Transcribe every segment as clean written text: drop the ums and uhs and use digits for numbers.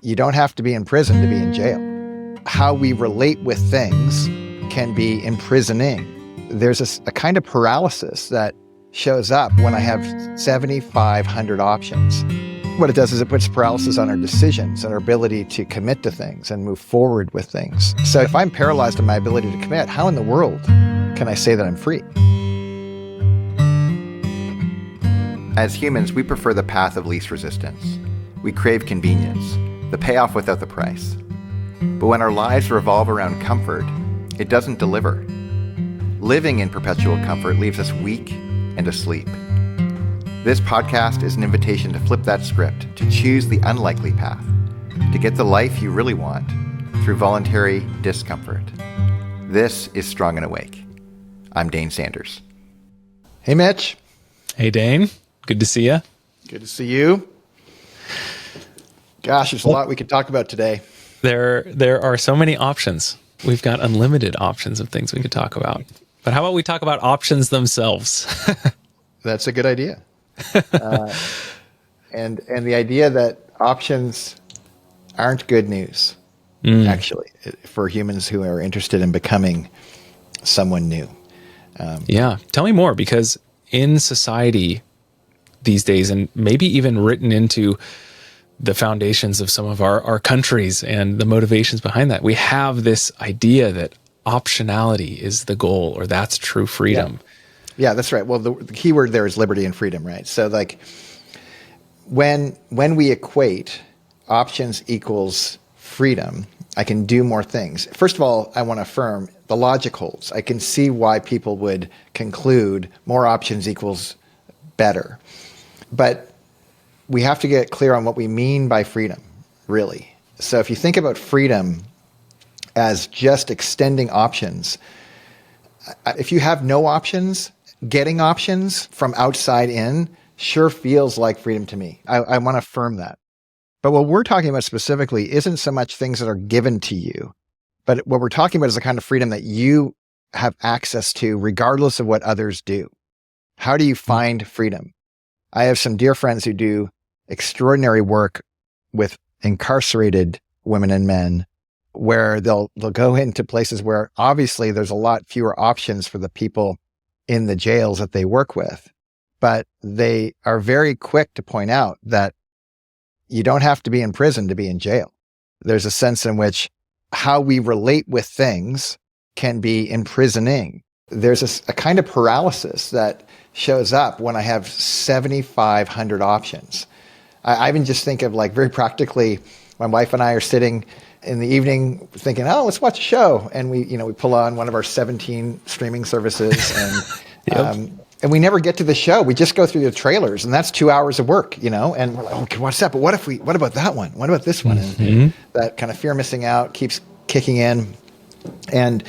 You don't have to be in prison to be in jail. How we relate with things can be imprisoning. There's a kind of paralysis that shows up when I have 7,500 options. What it does is it puts paralysis on our decisions and our ability to commit to things and move forward with things. So if I'm paralyzed in my ability to commit, how in the world can I say that I'm free? As humans, we prefer the path of least resistance. We crave convenience, the payoff without the price. But when our lives revolve around comfort, it doesn't deliver. Living in perpetual comfort leaves us weak and asleep. This podcast is an invitation to flip that script, to choose the unlikely path, to get the life you really want through voluntary discomfort. This is Strong and Awake. I'm Dane Sanders. Hey, Mitch. Hey, Dane. Good to see you. Good to see you. Gosh, there's a lot we could talk about today. There are so many options. We've got unlimited options of things we could talk about. But how about we talk about options themselves? That's a good idea. And the idea that options aren't good news, actually, for humans who are interested in becoming someone new. Yeah. Tell me more, because in society these days, and maybe even written into the foundations of some of our countries and the motivations behind that, we have this idea that optionality is the goal, or that's true freedom. Yeah, that's right. Well, the key word there is liberty and freedom, right? So like when we equate options equals freedom, I can do more things. First of all, I want to affirm the logic holds. I can see why people would conclude more options equals better. But we have to get clear on what we mean by freedom, really. So if you think about freedom as just extending options, if you have no options, getting options from outside in sure feels like freedom to me. I want to affirm that. But what we're talking about specifically isn't so much things that are given to you, but what we're talking about is the kind of freedom that you have access to regardless of what others do. How do you find freedom? I have some dear friends who do extraordinary work with incarcerated women and men, where they'll go into places where obviously there's a lot fewer options for the people in the jails that they work with. But they are very quick to point out that you don't have to be in prison to be in jail. There's a sense in which how we relate with things can be imprisoning. There's a kind of paralysis that shows up when I have 7,500 options. I even just think of, like, very practically, my wife and I are sitting in the evening thinking, oh, let's watch a show. And we pull on one of our 17 streaming services and we never get to the show. We just go through the trailers, and that's 2 hours of work, and we're like, oh, okay, what's that? But what about that one? What about this one? And that kind of fear of missing out keeps kicking in. And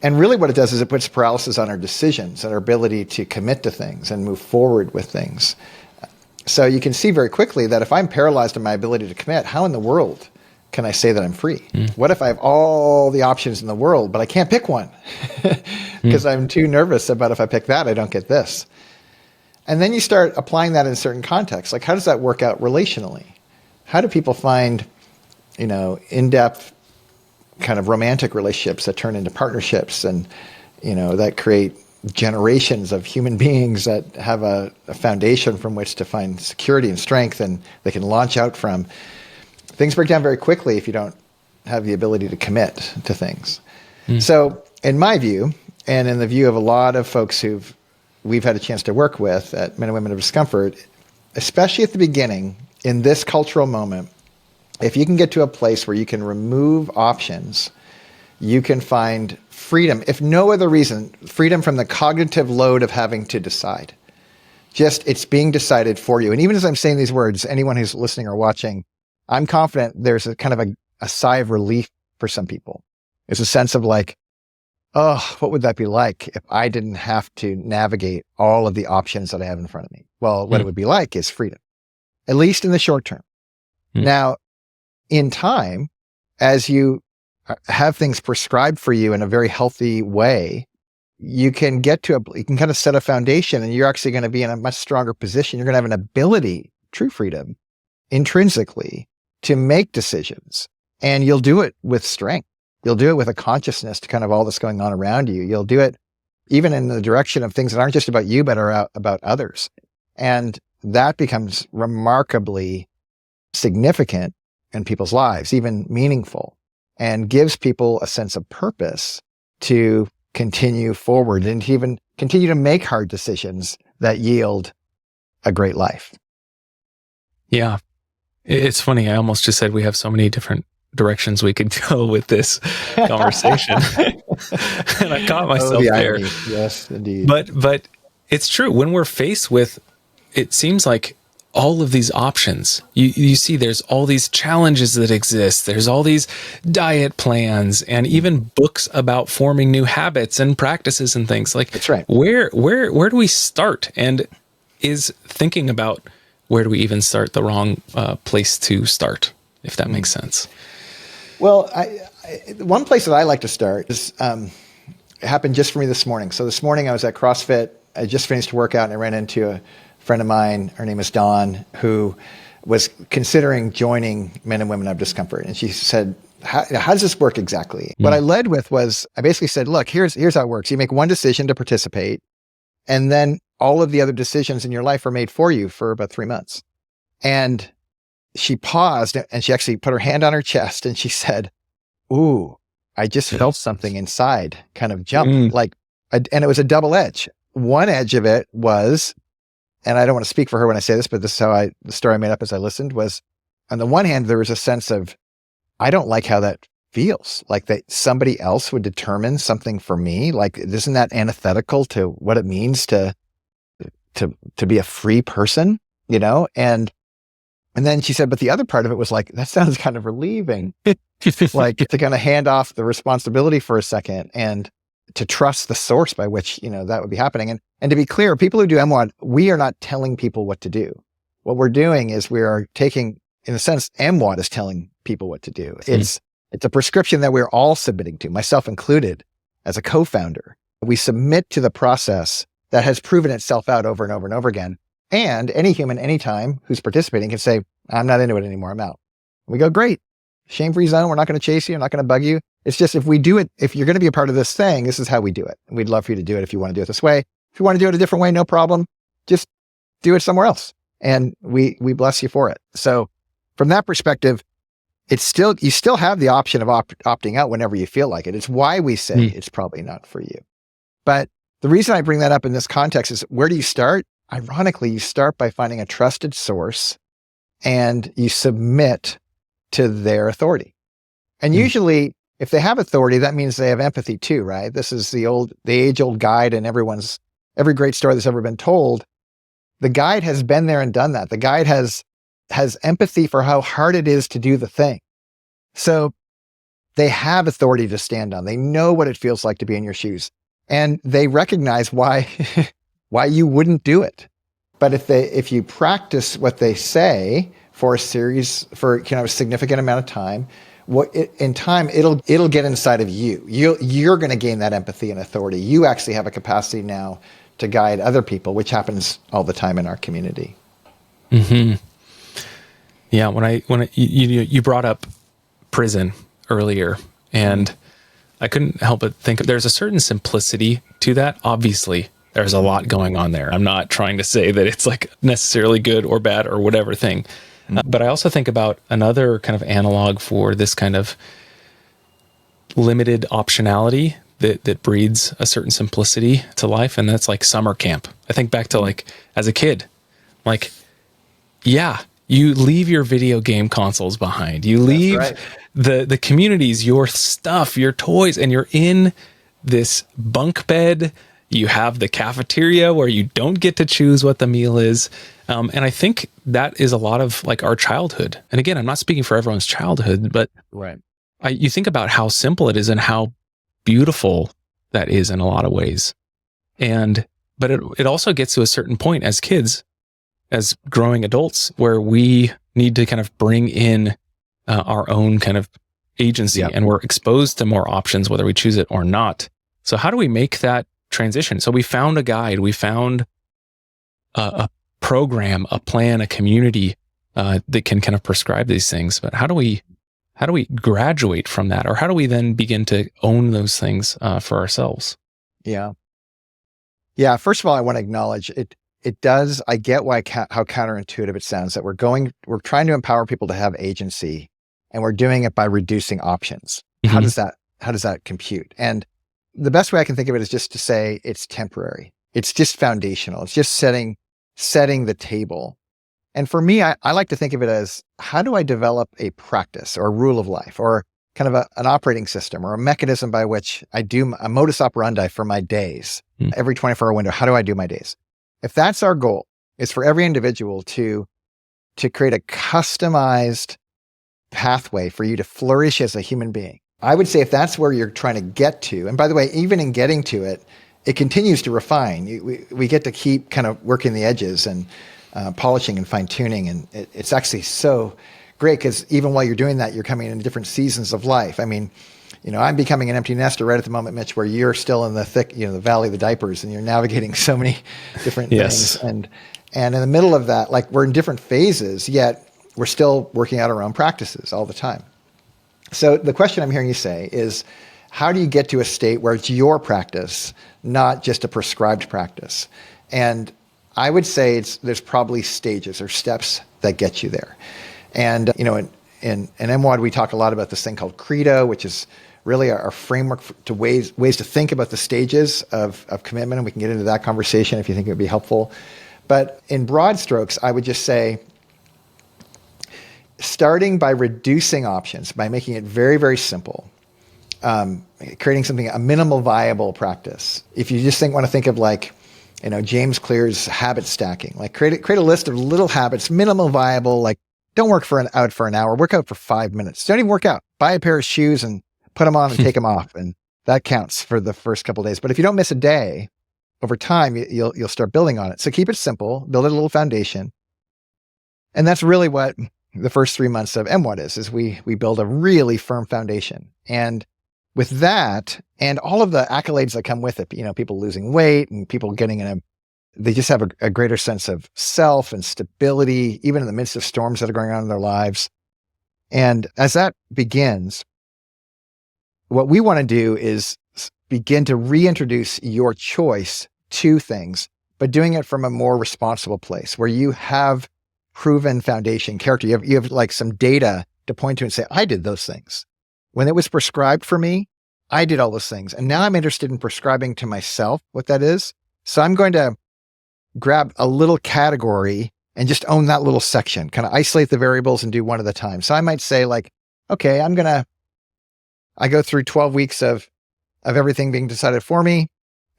really what it does is it puts paralysis on our decisions and our ability to commit to things and move forward with things. So you can see very quickly that if I'm paralyzed in my ability to commit, how in the world can I say that I'm free? What if I have all the options in the world, but I can't pick one because I'm too nervous about if I pick that, I don't get this. And then you start applying that in certain contexts. Like, how does that work out relationally? How do people find, in-depth kind of romantic relationships that turn into partnerships and, that create generations of human beings that have a foundation from which to find security and strength and they can launch out from? Things break down very quickly if you don't have the ability to commit to things. So in my view, and in the view of a lot of folks we've had a chance to work with at Men and Women of Discomfort, especially at the beginning, in this cultural moment, if you can get to a place where you can remove options, you can find freedom, if no other reason, freedom from the cognitive load of having to decide. Just, it's being decided for you. And even as I'm saying these words, anyone who's listening or watching, I'm confident there's a kind of a sigh of relief for some people. There's a sense of like, oh, what would that be like if I didn't have to navigate all of the options that I have in front of me? Well, what it would be like is freedom, at least in the short term. Now, in time, as you have things prescribed for you in a very healthy way, you can you can kind of set a foundation, and you're actually going to be in a much stronger position. You're going to have an ability, true freedom, intrinsically, to make decisions. And you'll do it with strength. You'll do it with a consciousness to kind of all that's going on around you. You'll do it even in the direction of things that aren't just about you, but are about others. And that becomes remarkably significant in people's lives, even meaningful, and gives people a sense of purpose to continue forward and to even continue to make hard decisions that yield a great life. Yeah. It's funny. I almost just said we have so many different directions we could go with this conversation. And I caught myself there. Irony. Yes, indeed. But it's true. When we're faced with, it seems like all of these options, you see there's all these challenges that exist. There's all these diet plans and even books about forming new habits and practices and things. Like, that's right. Where do we start? And is thinking about where do we even start the wrong place to start, if that makes sense? Well, one place that I like to start is, it happened just for me this morning. So this morning I was at CrossFit. I just finished a workout and I ran into a friend of mine. Her name is Dawn, who was considering joining Men and Women of Discomfort. And she said, how does this work exactly? What I led with was, I basically said, look, here's how it works. You make one decision to participate, and then all of the other decisions in your life are made for you for about 3 months. And she paused and she actually put her hand on her chest and she said, ooh, I just felt something inside kind of jump, and it was a double edge. One edge of it was, and I don't want to speak for her when I say this, but this is how the story I made up as I listened was, on the one hand, there was a sense of, I don't like how that feels, like that somebody else would determine something for me. Like, isn't that antithetical to what it means to be a free person, And then she said, but the other part of it was like, that sounds kind of relieving, like to kind of hand off the responsibility for a second and to trust the source by which, that would be happening. And to be clear, people who do MWOD, we are not telling people what to do. What we're doing is we are taking, in a sense, MWOD is telling people what to do. It's a prescription that we're all submitting to, myself included, as a co-founder. We submit to the process that has proven itself out over and over and over again. And any human, anytime, who's participating can say, I'm not into it anymore, I'm out. We go, great, shame-free zone, we're not going to chase you, we're not going to bug you. It's just, if we do it, if you're going to be a part of this thing, this is how we do it. And we'd love for you to do it if you want to do it this way. If you want to do it a different way, no problem. Just do it somewhere else. And we bless you for it. So from that perspective, you still have the option of opting out whenever you feel like it. It's why we say it's probably not for you. But the reason I bring that up in this context is, where do you start? Ironically, you start by finding a trusted source and you submit to their authority. And usually, if they have authority, that means they have empathy too, right? This is the age-old guide in every great story that's ever been told. The guide has been there and done that. The guide has empathy for how hard it is to do the thing. So they have authority to stand on. They know what it feels like to be in your shoes. And they recognize why you wouldn't do it. But if you practice what they say for a significant amount of time, it'll get inside of you. You're going to gain that empathy and authority. You actually have a capacity now to guide other people, which happens all the time in our community. Mm-hmm. Yeah, when you brought up prison earlier, and I couldn't help but think there's a certain simplicity to that. Obviously, there's a lot going on there. I'm not trying to say that it's like necessarily good or bad or whatever thing. But I also think about another kind of analog for this kind of limited optionality that breeds a certain simplicity to life. And that's like summer camp. I think back to like as a kid, like, yeah, you leave your video game consoles behind. You leave the communities, your stuff, your toys, and you're in this bunk bed. You have the cafeteria where you don't get to choose what the meal is. And I think that is a lot of like our childhood. And again, I'm not speaking for everyone's childhood, but you think about how simple it is and how beautiful that is in a lot of ways. But it also gets to a certain point as kids, as growing adults, where we need to kind of bring in our own kind of agency, and we're exposed to more options, whether we choose it or not. So how do we make that transition? So we found a guide, we found a program, a plan, a community, that can kind of prescribe these things. But how do we graduate from that, or how do we then begin to own those things for ourselves? Yeah. Yeah. First of all, I want to acknowledge it. It does. I get why how counterintuitive it sounds that we're trying to empower people to have agency, and we're doing it by reducing options. Mm-hmm. How does that compute? And the best way I can think of it is just to say it's temporary. It's just foundational. It's just setting the table. And for me, I like to think of it as, how do I develop a practice or a rule of life, or kind of an operating system, or a mechanism by which I do a modus operandi for my days? Every 24-hour window, how do I do my days? If that's our goal, is for every individual to create a customized pathway for you to flourish as a human being. I would say if that's where you're trying to get to, and by the way, even in getting to it, it continues to refine. We get to keep kind of working the edges and polishing and fine tuning. And it's actually so great, because even while you're doing that, you're coming in different seasons of life. I mean, I'm becoming an empty nester right at the moment, Mitch, where you're still in the thick, the valley of the diapers, and you're navigating so many different Yes. things. And in the middle of that, like, we're in different phases, yet we're still working out our own practices all the time. So the question I'm hearing you say is, how do you get to a state where it's your practice, not just a prescribed practice? And I would say there's probably stages or steps that get you there. And, in MWAD, we talk a lot about this thing called Credo, which is really our framework to ways to think about the stages of commitment. And we can get into that conversation if you think it would be helpful. But in broad strokes, I would just say, starting by reducing options, by making it very, very simple, creating a minimal viable practice. If you just want to think of, like, James Clear's habit stacking, like create a list of little habits, minimal viable, like, don't work out for an hour, work out for 5 minutes. Don't even work out. Buy a pair of shoes and put them on and take them off. And that counts for the first couple of days. But if you don't miss a day, over time, you'll start building on it. So keep it simple, build a little foundation. And that's really what the first 3 months of MWAD is we build a really firm foundation. And with that, and all of the accolades that come with it, people losing weight and people getting they just have a greater sense of self and stability, even in the midst of storms that are going on in their lives. And as that begins, what we want to do is begin to reintroduce your choice to things, but doing it from a more responsible place where you have proven foundation character. You have like some data to point to and say, I did those things. When it was prescribed for me, I did all those things. And now I'm interested in prescribing to myself what that is. So I'm going to grab a little category and just own that little section, kind of isolate the variables and do one at a time. So I might say, like, okay, I go through 12 weeks of everything being decided for me.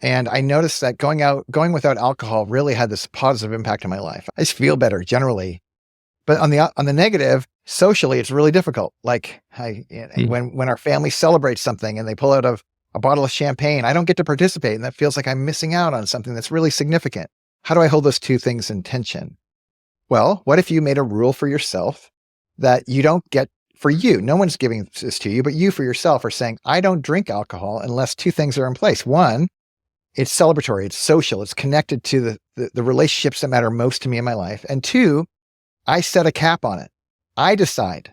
And I noticed that going without alcohol really had this positive impact on my life. I just feel better generally. But on the negative, socially, it's really difficult. Like when our family celebrates something and they pull out a bottle of champagne, I don't get to participate. And that feels like I'm missing out on something that's really significant. How do I hold those two things in tension? Well, what if you made a rule for yourself that you don't get for you? No one's giving this to you, but you for yourself are saying, I don't drink alcohol unless two things are in place. One, it's celebratory, it's social, it's connected to the relationships that matter most to me in my life. And two, I set a cap on it. I decide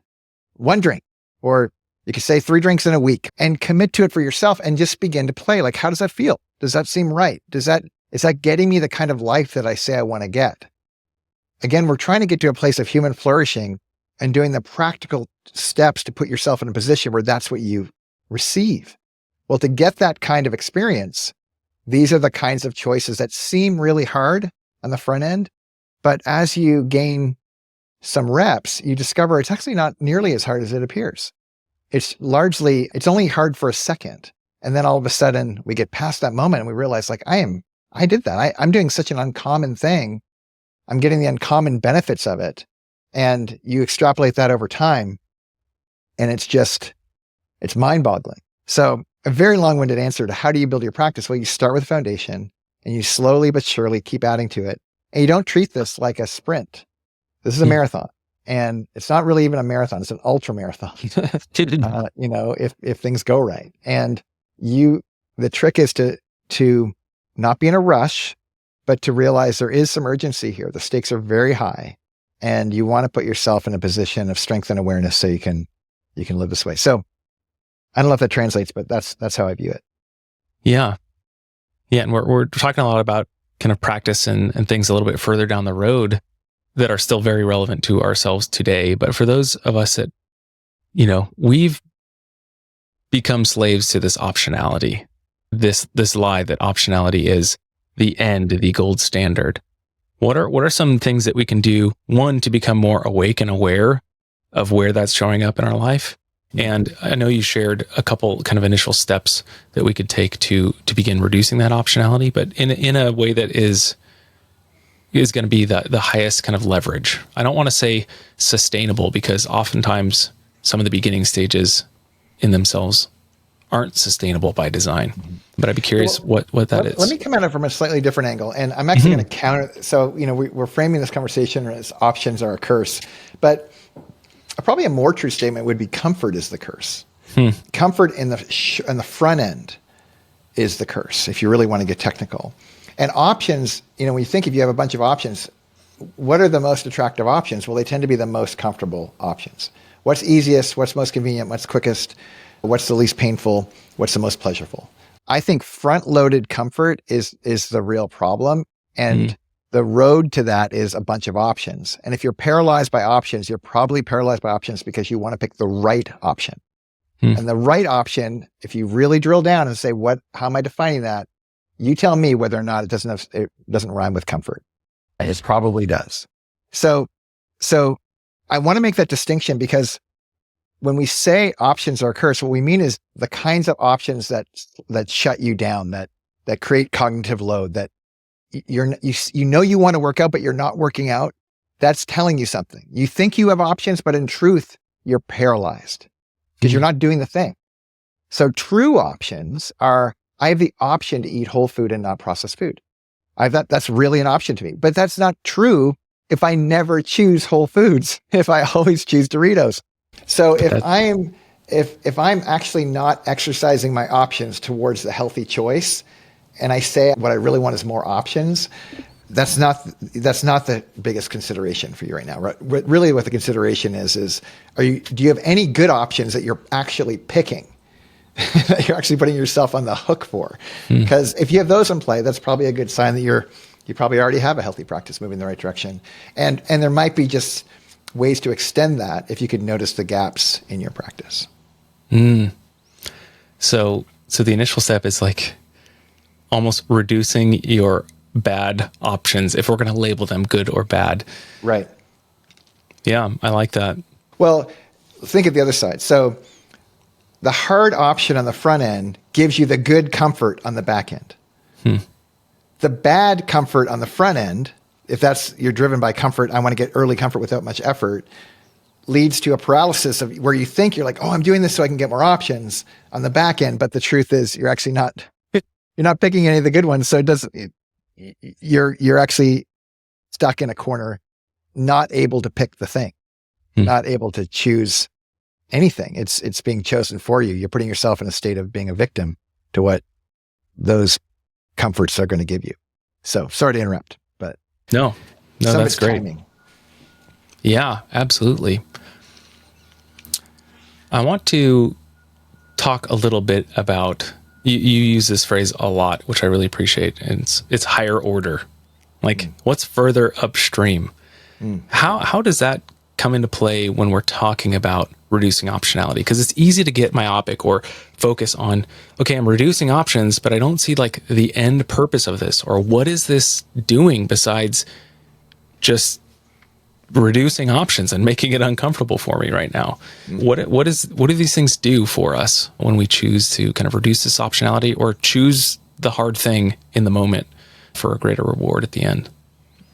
1 drink, or you could say 3 drinks in a week, and commit to it for yourself and just begin to play. Like, how does that feel? Does that seem right? Is that getting me the kind of life that I say I want to get? Again, we're trying to get to a place of human flourishing and doing the practical steps to put yourself in a position where that's what you receive. Well, to get that kind of experience, these are the kinds of choices that seem really hard on the front end, but as you gain some reps, you discover it's actually not nearly as hard as it appears. It's only hard for a second. And then all of a sudden we get past that moment and we realize, like, I did that. I'm doing such an uncommon thing. I'm getting the uncommon benefits of it. And you extrapolate that over time and it's mind-boggling. So a very long-winded answer to how do you build your practice? Well, you start with a foundation and you slowly but surely keep adding to it. And you don't treat this like a sprint. This is a marathon, and it's not really even a marathon. It's an ultra marathon, if things go right. And the trick is to not be in a rush, but to realize there is some urgency here. The stakes are very high. and you want to put yourself in a position of strength and awareness so you can live this way. So I don't know if that translates, but that's how I view it. Yeah. Yeah. And we're talking a lot about kind of practice and things a little bit further down the road that are still very relevant to ourselves today. But for those of us that, we've become slaves to this optionality, this lie that optionality is the end, the gold standard. What are some things that we can do, one, to become more awake and aware of where that's showing up in our life? And I know you shared a couple kind of initial steps that we could take to begin reducing that optionality, but in a way that is going to be the highest kind of leverage. I don't want to say sustainable, because oftentimes some of the beginning stages in themselves aren't sustainable by design. But I'd be curious what that is. Let me come at it from a slightly different angle. And I'm actually going to counter. So, we're framing this conversation as options are a curse. But probably a more true statement would be comfort is the curse. Comfort in the front end is the curse, if you really want to get technical. And options, when you think if you have a bunch of options, what are the most attractive options? Well, they tend to be the most comfortable options. What's easiest? What's most convenient? What's quickest? What's the least painful? What's the most pleasurable? I think front-loaded comfort is the real problem. And the road to that is a bunch of options. And if you're paralyzed by options, you're probably paralyzed by options because you want to pick the right option. And the right option, if you really drill down and say, how am I defining that? You tell me whether or not it doesn't rhyme with comfort. It probably does. So I want to make that distinction, because when we say options are a curse, what we mean is the kinds of options that shut you down, that create cognitive load, that you want to work out, but you're not working out. That's telling you something. You think you have options, but in truth, you're paralyzed because you're not doing the thing. So true options are, I have the option to eat whole food and not processed food. That's really an option to me, but that's not true if I never choose whole foods, if I always choose Doritos. So if I'm actually not exercising my options towards the healthy choice, and I say what I really want is more options, that's not the biggest consideration for you right now. Right? Really, what the consideration is do you have any good options that you're actually picking, that you're actually putting yourself on the hook for? Because if you have those in play, that's probably a good sign that you probably already have a healthy practice moving in the right direction. And there might be just ways to extend that if you could notice the gaps in your practice. So the initial step is like almost reducing your bad options, if we're going to label them good or bad. Right. Yeah, I like that. Well, think of the other side. So the hard option on the front end gives you the good comfort on the back end. The bad comfort on the front end, if you're driven by comfort, I want to get early comfort without much effort, leads to a paralysis of where you think you're like, oh, I'm doing this so I can get more options on the back end. But the truth is you're actually you're not picking any of the good ones. So you're actually stuck in a corner, not able to pick the thing, not able to choose anything. It's being chosen for you. You're putting yourself in a state of being a victim to what those comforts are going to give you. So sorry to interrupt, but no, that's great. Timing. Yeah, absolutely. I want to talk a little bit about, you use this phrase a lot, which I really appreciate. And it's higher order. Like what's further upstream? How does that come into play when we're talking about reducing optionality? Because it's easy to get myopic or focus on, okay, I'm reducing options, but I don't see like the end purpose of this, or what is this doing besides just reducing options and making it uncomfortable for me right now. What do these things do for us when we choose to kind of reduce this optionality or choose the hard thing in the moment for a greater reward at the end?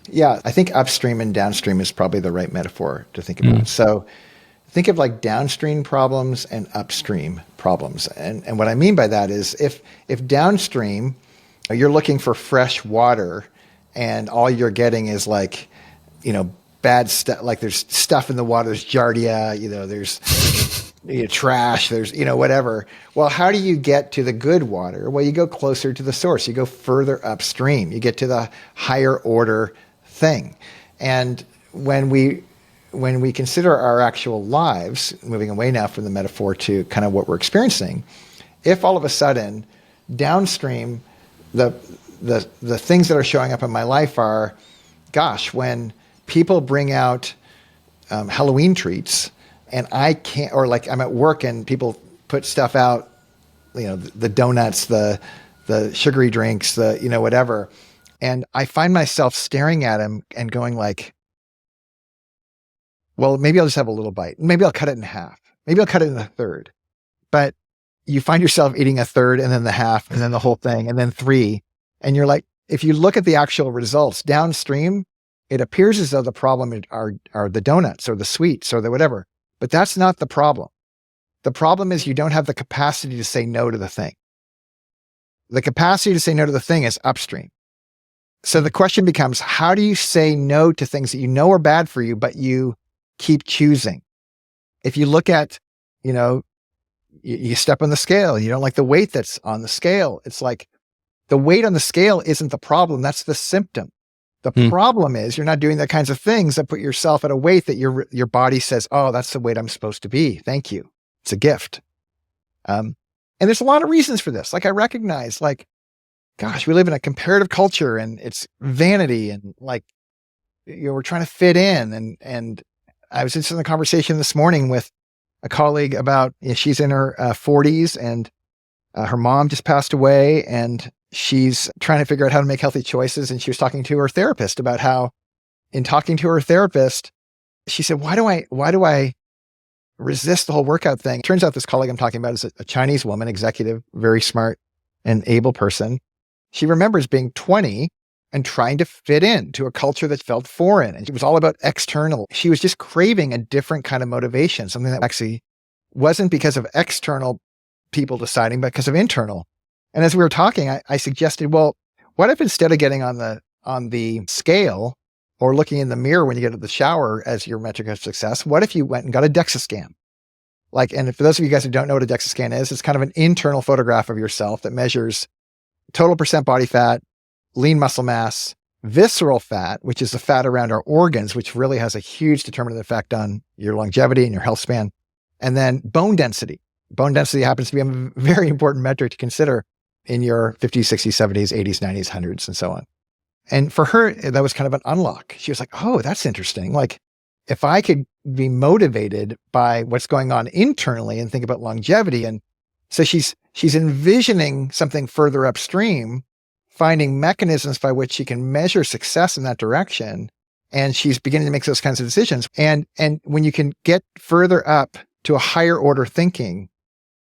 Yeah, I think upstream and downstream is probably the right metaphor to think about. So think of like downstream problems and upstream problems. And what I mean by that is if downstream, you're looking for fresh water and all you're getting is like, bad stuff, like there's stuff in the water, there's giardia, there's trash, there's, whatever. Well, how do you get to the good water? Well, you go closer to the source. You go further upstream. You get to the higher order thing. And when we consider our actual lives, moving away now from the metaphor to kind of what we're experiencing, if all of a sudden downstream the things that are showing up in my life are, gosh, when people bring out Halloween treats and I can't, or like I'm at work and people put stuff out, the donuts, the sugary drinks, whatever. And I find myself staring at him and going like, well, maybe I'll just have a little bite. Maybe I'll cut it in half. Maybe I'll cut it in a third. But you find yourself eating a third and then the half and then the whole thing and then 3. And you're like, if you look at the actual results downstream, it appears as though the problem are the donuts or the sweets or the whatever. But that's not the problem. The problem is you don't have the capacity to say no to the thing. The capacity to say no to the thing is upstream. So the question becomes, how do you say no to things that you know are bad for you, but you keep choosing? If you look at, you step on the scale, you don't like the weight that's on the scale. It's like the weight on the scale isn't the problem. That's the symptom. The problem is you're not doing the kinds of things that put yourself at a weight that your body says, oh, that's the weight I'm supposed to be. Thank you. It's a gift. And there's a lot of reasons for this. Like I recognize, like, gosh, we live in a comparative culture and it's vanity and like, we're trying to fit in. And I was just in a conversation this morning with a colleague about, she's in her 40s and her mom just passed away and she's trying to figure out how to make healthy choices. And she was talking to her therapist about how in talking to her therapist, she said, why do I resist the whole workout thing? Turns out this colleague I'm talking about is a Chinese woman, executive, very smart and able person. She remembers being 20 and trying to fit into a culture that felt foreign. And it was all about external. She was just craving a different kind of motivation, something that actually wasn't because of external people deciding, but because of internal. And as we were talking, I suggested, well, what if instead of getting on the scale or looking in the mirror when you get out of the shower as your metric of success, what if you went and got a DEXA scan? And for those of you guys who don't know what a DEXA scan is, it's kind of an internal photograph of yourself that measures total percent body fat, lean muscle mass, visceral fat, which is the fat around our organs, which really has a huge determinative effect on your longevity and your health span, and then bone density. Bone density happens to be a very important metric to consider in your 50s, 60s, 70s, 80s, 90s, 100s, and so on. And for her, that was kind of an unlock. She was like, oh, that's interesting. Like, if I could be motivated by what's going on internally and think about longevity. And so she's envisioning something further upstream, finding mechanisms by which she can measure success in that direction. And she's beginning to make those kinds of decisions. And when you can get further up to a higher order thinking,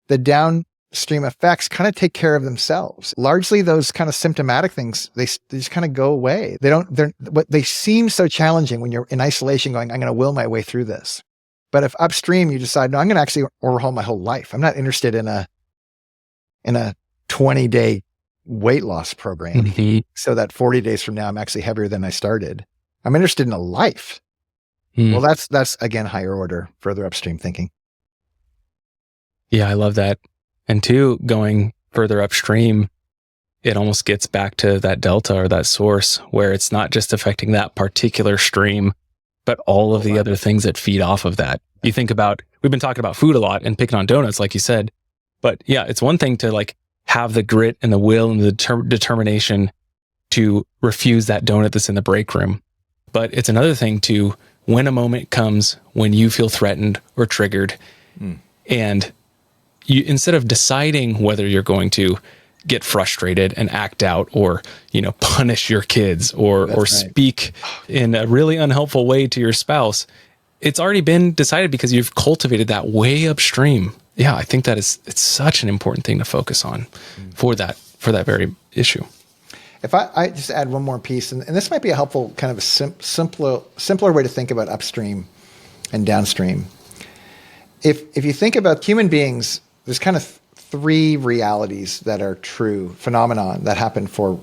the downstream effects kind of take care of themselves. Largely those kind of symptomatic things, they just kind of go away. They seem so challenging when you're in isolation going, I'm going to will my way through this. But if upstream you decide, no, I'm going to actually overhaul my whole life. I'm not interested in a 20-day weight loss program. Mm-hmm. So that 40 days from now, I'm actually heavier than I started. I'm interested in a life. Well, that's again, higher order, further upstream thinking. Yeah, I love that. And two, going further upstream, it almost gets back to that delta or that source where it's not just affecting that particular stream, but all of the other things that feed off of that. You think about, we've been talking about food a lot and picking on donuts, like you said, but yeah, it's one thing to like have the grit and the will and the determination to refuse that donut that's in the break room. But it's another thing to, when a moment comes when you feel threatened or triggered, and you, instead of deciding whether you're going to get frustrated and act out or, punish your kids or speak in a really unhelpful way to your spouse, it's already been decided because you've cultivated that way upstream. Yeah, I think it's such an important thing to focus on for that very issue. If I just add one more piece, and this might be a helpful kind of a simpler way to think about upstream and downstream. If you think about human beings, there's kind of 3 realities that are true, phenomenon that happen for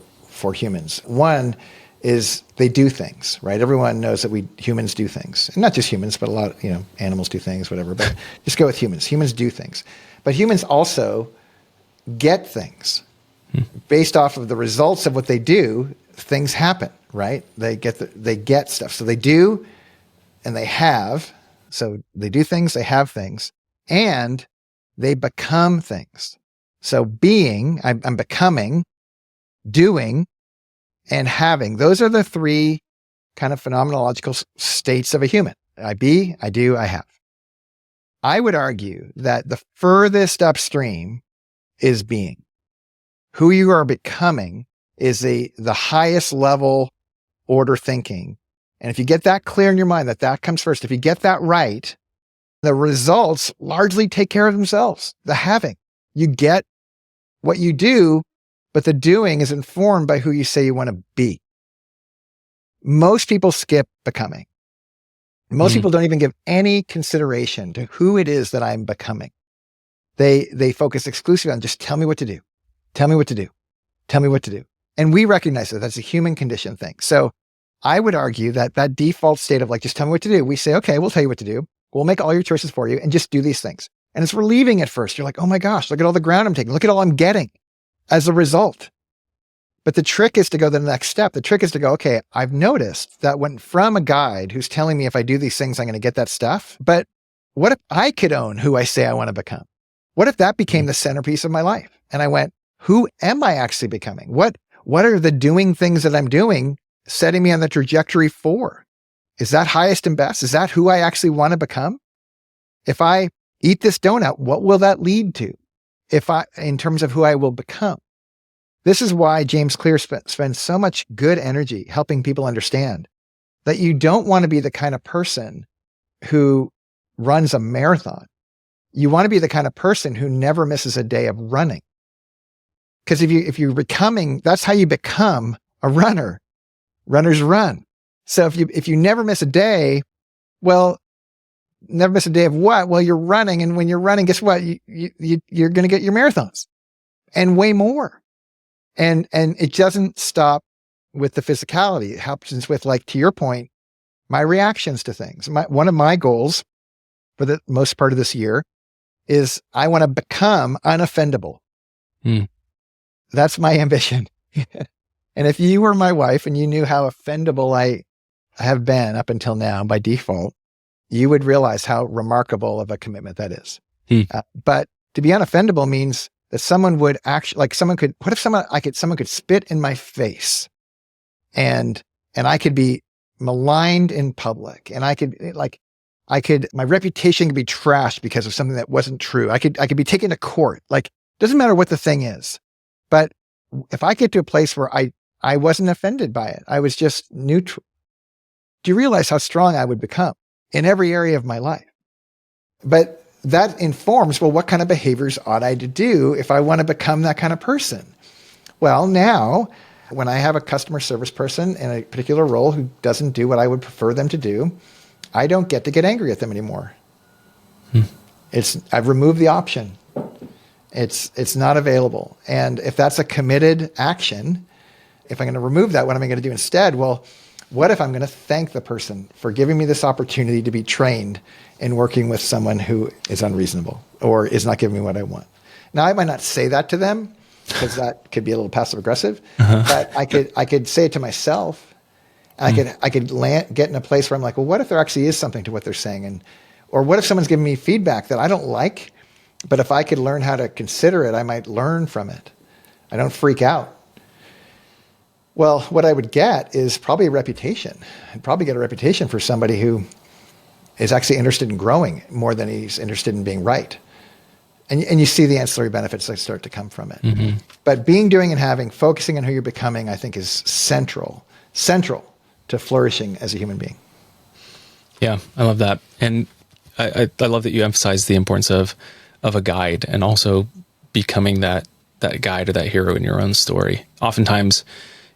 humans. One is they do things, right? Everyone knows that humans do things. And not just humans, but a lot, animals do things, whatever. But just go with humans. Humans do things. But humans also get things. Based off of the results of what they do, things happen, right? They get stuff. So they do, and they have. So they do things, they have things, and they become things. So being, I'm becoming, doing, and having. Those are the three kind of phenomenological states of a human. I be, I do, I have. I would argue that the furthest upstream is being. Who you are becoming is the highest level order thinking. And if you get that clear in your mind, that comes first, if you get that right, the results largely take care of themselves. The having. You get what you do, but the doing is informed by who you say you want to be. Most people skip becoming. Most people don't even give any consideration to who it is that I'm becoming. They focus exclusively on just tell me what to do. Tell me what to do. Tell me what to do. And we recognize that that's a human condition thing. So I would argue that default state of like, just tell me what to do. We say, okay, we'll tell you what to do. We'll make all your choices for you and just do these things. And it's relieving at first. You're like, oh my gosh, look at all the ground I'm taking. Look at all I'm getting as a result. But the trick is to go to the next step. The trick is to go, okay, I've noticed that when from a guide who's telling me if I do these things, I'm going to get that stuff. But what if I could own who I say I want to become? What if that became the centerpiece of my life? And I went, who am I actually becoming? What are the doing things that I'm doing setting me on the trajectory for? Is that highest and best? Is that who I actually want to become? If I eat this donut, what will that lead to? In terms of who I will become? This is why James Clear spends so much good energy helping people understand that you don't want to be the kind of person who runs a marathon. You want to be the kind of person who never misses a day of running. Because if you're becoming, that's how you become a runner. Runners run. So if you never miss a day, well, never miss a day of what? Well, you're running, and when you're running, guess what? You're going to get your marathons and way more. And it doesn't stop with the physicality. It happens with, like, to your point, my reactions to things. One of my goals for the most part of this year is I want to become unoffendable. That's my ambition. And if you were my wife and you knew how offendable I have been up until now by default, you would realize how remarkable of a commitment that is. But to be unoffendable means that someone would actually, like, someone could spit in my face and I could be maligned in public, and my reputation could be trashed because of something that wasn't true. I could be taken to court. Like, doesn't matter what the thing is. But if I get to a place where I wasn't offended by it, I was just neutral. Do you realize how strong I would become in every area of my life? But that informs, well, what kind of behaviors ought I to do if I want to become that kind of person? Well, now, when I have a customer service person in a particular role who doesn't do what I would prefer them to do, I don't get to get angry at them anymore. I've removed the option. It's not available. And if that's a committed action, if I'm going to remove that, what am I going to do instead? Well, what if I'm going to thank the person for giving me this opportunity to be trained in working with someone who is unreasonable or is not giving me what I want? Now, I might not say that to them because that could be a little passive aggressive, but I could say it to myself. And I could get in a place where I'm like, well, what if there actually is something to what they're saying? Or what if someone's giving me feedback that I don't like, but if I could learn how to consider it, I might learn from it. I don't freak out. Well, what I would get is probably a reputation. I'd probably get a reputation for somebody who is actually interested in growing more than he's interested in being right. And you see the ancillary benefits that start to come from it. But being, doing, and having, focusing on who you're becoming, I think is central to flourishing as a human being. Yeah, I love that. And I love that you emphasize the importance of a guide and also becoming that guide or that hero in your own story. Oftentimes,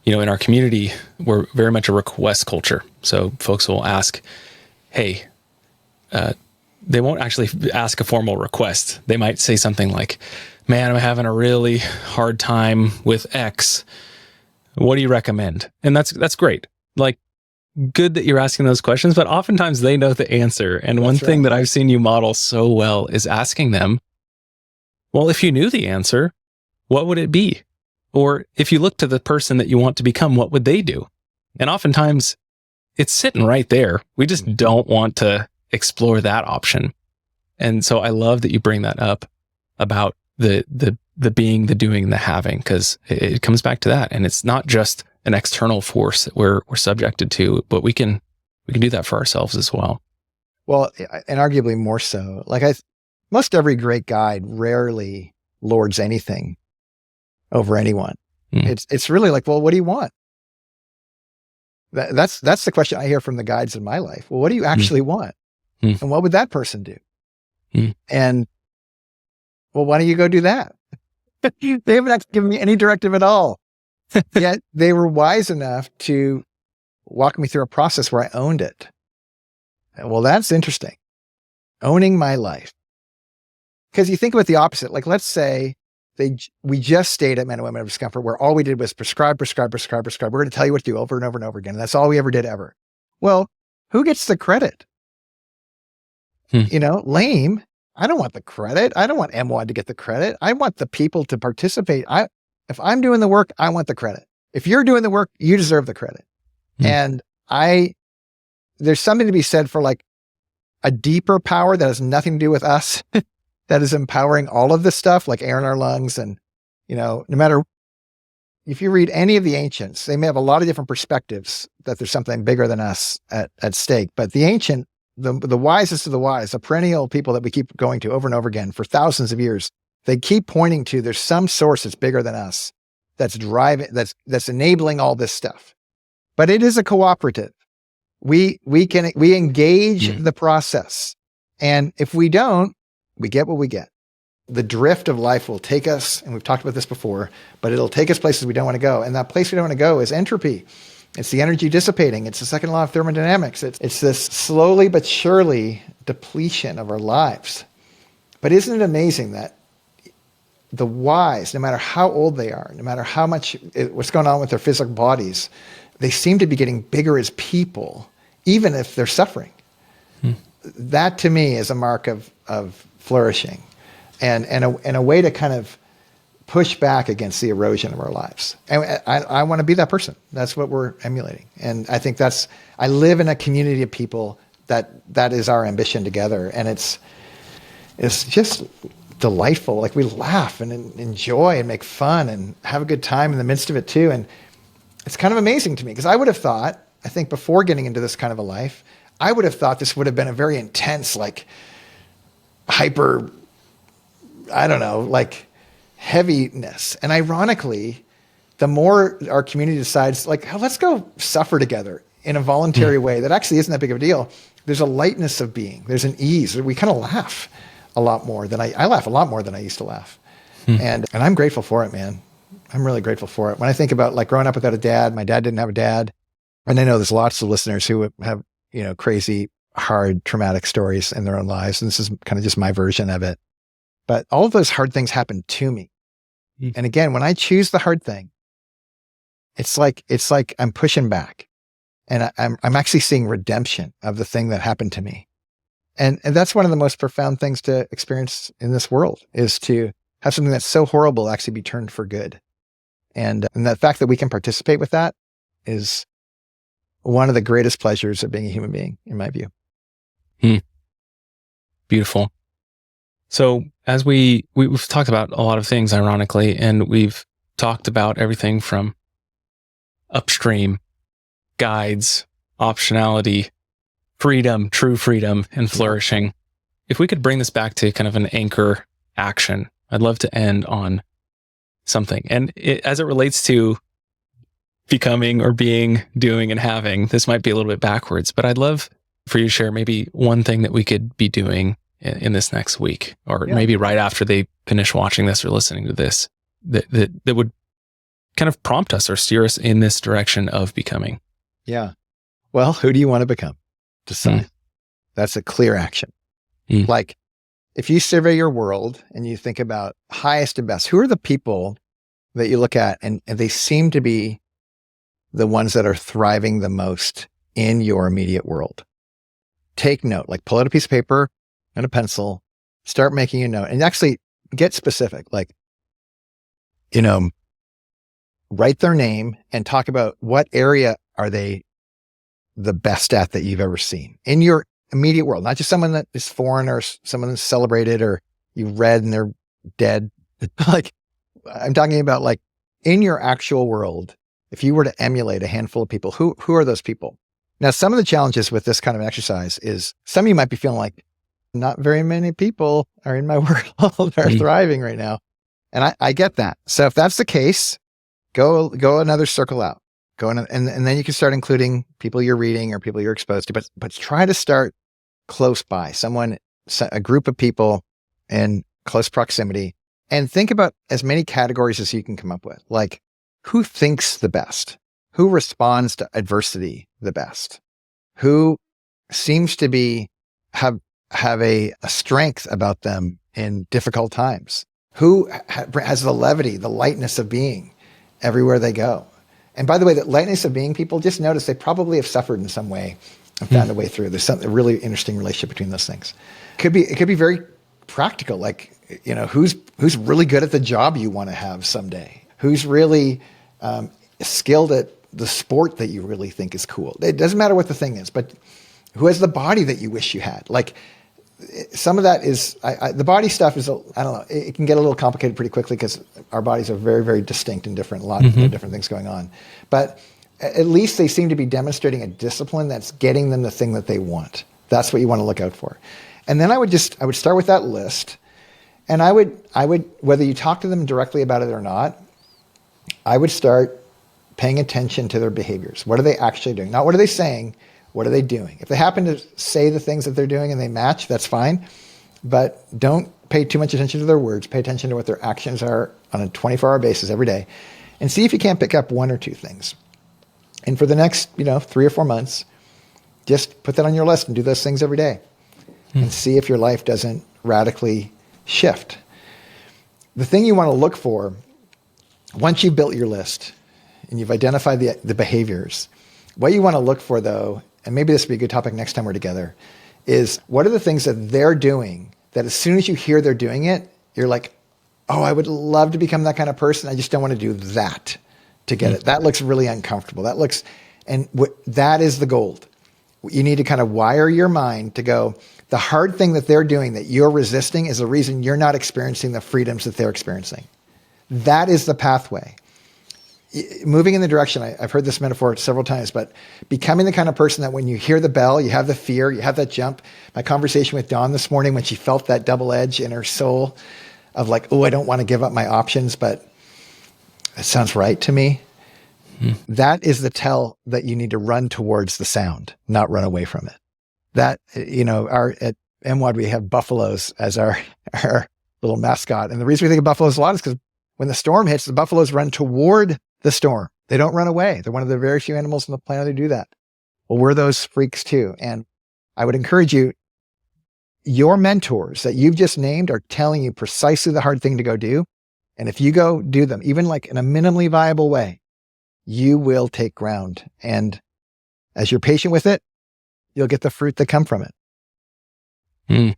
in our community, we're very much a request culture. So folks will ask, hey, they won't actually ask a formal request. They might say something like, man, I'm having a really hard time with X. What do you recommend? And that's great. Like, good that you're asking those questions, but oftentimes they know the answer. And one thing that I've seen you model so well is asking them, well, if you knew the answer, what would it be? Or if you look to the person that you want to become, what would they do? And oftentimes it's sitting right there. We just don't want to explore that option. And so I love that you bring that up about the being, the doing, the having, because it comes back to that. And it's not just an external force that we're subjected to, but we can do that for ourselves as well. Well, and arguably more so. Like most every great guide rarely lords anything over anyone. It's really like, well, what do you want? That's the question I hear from the guides in my life. Well, what do you actually want? And what would that person do? And well, why don't you go do that? They haven't actually given me any directive at all. Yet they were wise enough to walk me through a process where I owned it. Well, that's interesting. Owning my life. Because you think about the opposite. Like, let's say we just stayed at Men and Women of Discomfort where all we did was prescribe. We're going to tell you what to do over and over and over again. And that's all we ever did ever. Well, who gets the credit? Lame. I don't want the credit. I don't want M1 to get the credit. I want the people to participate. If I'm doing the work, I want the credit. If you're doing the work, you deserve the credit. And there's something to be said for like a deeper power that has nothing to do with us, that is empowering all of this stuff, like air in our lungs. And, no matter if you read any of the ancients, they may have a lot of different perspectives that there's something bigger than us at stake. But the ancient, the wisest of the wise, the perennial people that we keep going to over and over again for thousands of years, they keep pointing to there's some source that's bigger than us, that's driving, that's enabling all this stuff. But it is a cooperative. We engage the process. And if we don't, we get what we get. The drift of life will take us, and we've talked about this before, but it'll take us places we don't want to go. And that place we don't want to go is entropy. It's the energy dissipating. It's the second law of thermodynamics. It's this slowly but surely depletion of our lives. But isn't it amazing that the wise, no matter how old they are, no matter how much what's going on with their physical bodies, they seem to be getting bigger as people, even if they're suffering. That to me is a mark of flourishing and a way to kind of push back against the erosion of our lives. And I want to be that person. That's what we're emulating. And I think I live in a community of people that is our ambition together. And it's just delightful. Like we laugh and enjoy and make fun and have a good time in the midst of it too. And it's kind of amazing to me because I would have thought, I think before getting into this kind of a life, I would have thought this would have been a very intense, like hyper, I don't know, like heaviness. And ironically, the more our community decides like, oh, let's go suffer together in a voluntary way that actually isn't that big of a deal. There's a lightness of being. There's an ease. We kind of laugh a lot more than I laugh a lot more than I used to laugh. And I'm grateful for it, man. I'm really grateful for it. When I think about like growing up without a dad, my dad didn't have a dad. And I know there's lots of listeners who have, crazy, hard, traumatic stories in their own lives. And this is kind of just my version of it. But all of those hard things happened to me. And again, when I choose the hard thing, it's like I'm pushing back and I'm actually seeing redemption of the thing that happened to me. And that's one of the most profound things to experience in this world is to have something that's so horrible actually be turned for good. And the fact that we can participate with that is one of the greatest pleasures of being a human being, in my view. Beautiful. So as we've talked about a lot of things, ironically, and we've talked about everything from upstream, guides, optionality, freedom, true freedom, and flourishing. If we could bring this back to kind of an anchor action, I'd love to end on something. And as it relates to becoming or being, doing, and having, this might be a little bit backwards, but I'd love for you to share maybe one thing that we could be doing in this next week, or maybe right after they finish watching this or listening to this, that would kind of prompt us or steer us in this direction of becoming. Yeah. Well, who do you want to become? Decide. That's a clear action. Like if you survey your world and you think about highest and best, who are the people that you look at and they seem to be the ones that are thriving the most in your immediate world? Take note, like pull out a piece of paper and a pencil, start making a note and actually get specific. Like, write their name and talk about what area are they the best at that you've ever seen in your immediate world, not just someone that is foreign or someone that's celebrated or you've read and they're dead. Like, I'm talking about like in your actual world, if you were to emulate a handful of people, who are those people? Now, some of the challenges with this kind of an exercise is some of you might be feeling like not very many people are in my world are thriving right now. And I get that. So if that's the case, go another circle out. And then you can start including people you're reading or people you're exposed to, but try to start close by, a group of people in close proximity, and think about as many categories as you can come up with. Like, who thinks the best? Who responds to adversity the best? Who seems to have a strength about them in difficult times? Who has the levity, the lightness of being everywhere they go? And by the way, that lightness of being, people just notice they probably have suffered in some way and found a way through. There's a really interesting relationship between those things. It could be very practical, like, who's really good at the job you want to have someday? Who's really skilled at the sport that you really think is cool? It doesn't matter what the thing is, but who has the body that you wish you had? Like, some of that is, the body stuff is, I don't know, it can get a little complicated pretty quickly because our bodies are very, very distinct and different, a lot of different things going on. But at least they seem to be demonstrating a discipline that's getting them the thing that they want. That's what you want to look out for. And then I would start with that list. And I would, whether you talk to them directly about it or not, I would start paying attention to their behaviors. What are they actually doing? Not what are they saying, what are they doing? If they happen to say the things that they're doing and they match, that's fine. But don't pay too much attention to their words. Pay attention to what their actions are on a 24-hour basis every day. And see if you can't pick up one or two things. And for the next 3 or 4 months, just put that on your list and do those things every day. And see if your life doesn't radically shift. The thing you want to look for, once you've built your list and you've identified the behaviors, what you want to look for, though, and maybe this would be a good topic next time we're together, is what are the things that they're doing that as soon as you hear they're doing it, you're like, oh, I would love to become that kind of person. I just don't want to do that to get it. That looks really uncomfortable. That is the gold. You need to kind of wire your mind to go, the hard thing that they're doing that you're resisting is the reason you're not experiencing the freedoms that they're experiencing. That is the pathway. Moving in the direction, I've heard this metaphor several times, but becoming the kind of person that when you hear the bell, you have the fear, you have that jump. My conversation with Dawn this morning, when she felt that double edge in her soul of like, oh, I don't want to give up my options, but it sounds right to me. That is the tell that you need to run towards the sound, not run away from it. That, at MWAD, we have buffaloes as our little mascot. And the reason we think of buffaloes a lot is because when the storm hits, the buffaloes run toward the storm. They don't run away. They're one of the very few animals on the planet who do that. Well, we're those freaks too. And I would encourage you, your mentors that you've just named are telling you precisely the hard thing to go do. And if you go do them, even like in a minimally viable way, you will take ground. And as you're patient with it, you'll get the fruit that come from it.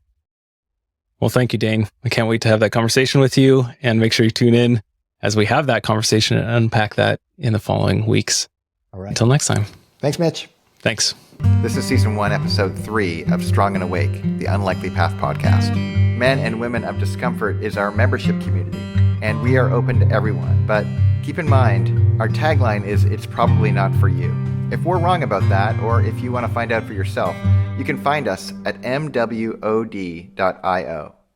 Well, thank you, Dane. I can't wait to have that conversation with you, and make sure you tune in as we have that conversation and unpack that in the following weeks. All right. Until next time. Thanks, Mitch. Thanks. This is Season 1, Episode 3 of Strong and Awake, the Unlikely Path podcast. Men and Women of Discomfort is our membership community, and we are open to everyone. But keep in mind, our tagline is, it's probably not for you. If we're wrong about that, or if you want to find out for yourself, you can find us at mwod.io.